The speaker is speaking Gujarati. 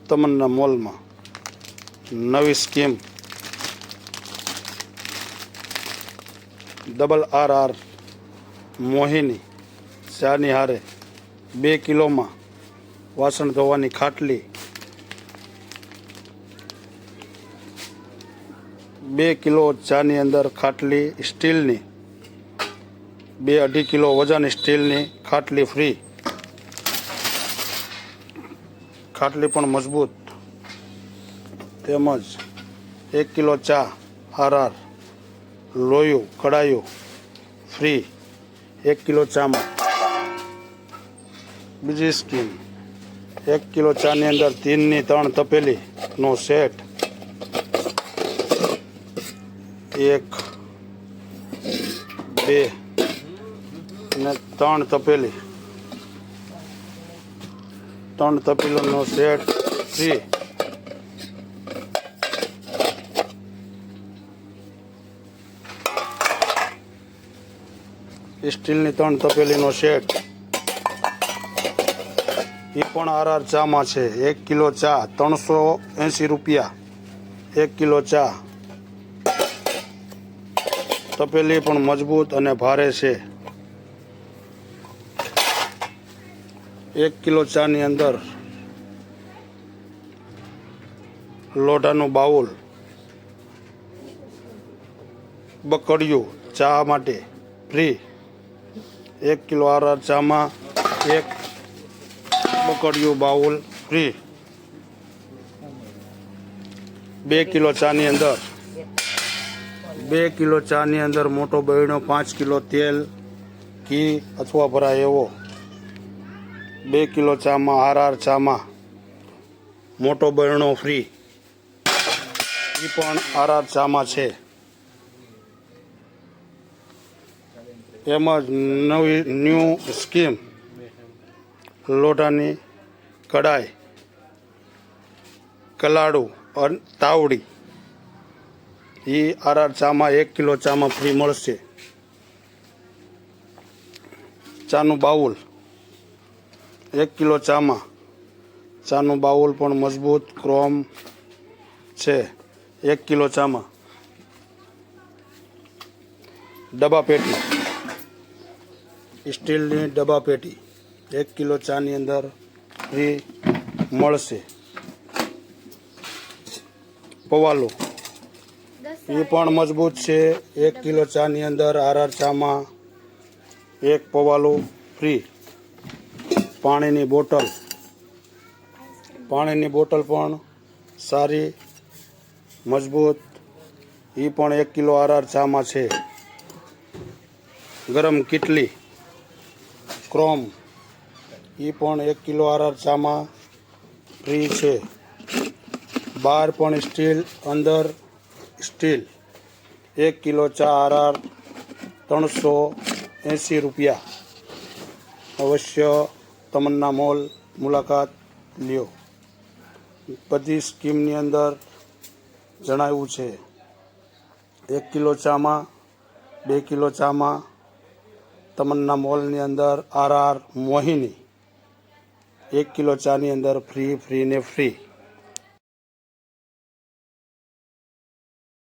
તમન્ના મોલમાં નવી સ્કીમ RRR મોહિની ચાની હારે 2 કિલોમાં વાસણ ધોવાની ખાટલી, 2 કિલો ચાની અંદર ખાટલી સ્ટીલની, 2-2.5 કિલો વજન સ્ટીલની ખાટલી ફ્રી. ખાટલી પણ મજબૂત. તેમજ 1 કિલો ચા RR લોયું કડાયું ફ્રી 1 કિલો ચામાં. બીજી સ્કીમ 1 કિલો ચાની અંદર 3ની 3 તપેલીનો સેટ, 1 2 અને 3 તપેલી, 3 તપેલીનો સેટ ફ્રી. સ્ટીલની 3 તપેલીનો સેટ એ પણ RR ચામાં છે. 1 કિલો ચા 380 રૂપિયા. 1 કિલો ચા. તપેલી પણ મજબૂત અને ભારે છે. 1 કિલો ચાની અંદર લોઢાનું બાઉલ, બકડિયું ચા માટે ફ્રી. 1 કિલો RR ચામાં 1 બકડિયું બાઉલ ફ્રી. 2 કિલો ચાની અંદર 2 કિલો ચાની અંદર મોટો બહેણો 5 કિલો તેલ ઘી અથવા ભરાય એવો 2 કિલો ચામાં RR ચામાં મોટો બહેણો ફ્રી. એ પણ RR ચામાં છે. તેમજ ન્યૂ સ્કીમ લોઢાની કડાઈ, કલાડું અને તાવડી એ RR ચામાં 1 કિલો ચામાં ફ્રી મળશે. ચાનું બાઉલ 1 કિલો ચામાં, ચાનું બાઉલ પણ મજબૂત ક્રોમ છે. 1 કિલો ચામાં. ડબ્બા પેટી સ્ટીલની ડબ્બા પેટી 1 કિલો ચાની અંદર ફ્રી મળશે. પવાલું એ પણ મજબૂત છે. 1 કિલો ચાની અંદર RR ચામાં 1 પવાલું ફ્રી. પાણીની બોટલ પણ સારી મજબૂત, એ પણ 1 કિલો RR ચામાં છે. ગરમ કીટલી ક્રોમ એ પણ 1 કિલો RR ચામાં ફ્રી છે. બહાર પણ સ્ટીલ, અંદર સ્ટીલ. 1 કિલો ચા RR 380 રૂપિયા. અવશ્ય તમન્ના મોલ મુલાકાત લ્યો. બધી સ્કીમની અંદર જણાવ્યું છે. 1 કિલો ચામાં 2 કિલો ચામાં તમન્ના મોલની અંદર RR મોહિની 1 કિલો ચાની અંદર ફ્રી ને ફ્રી.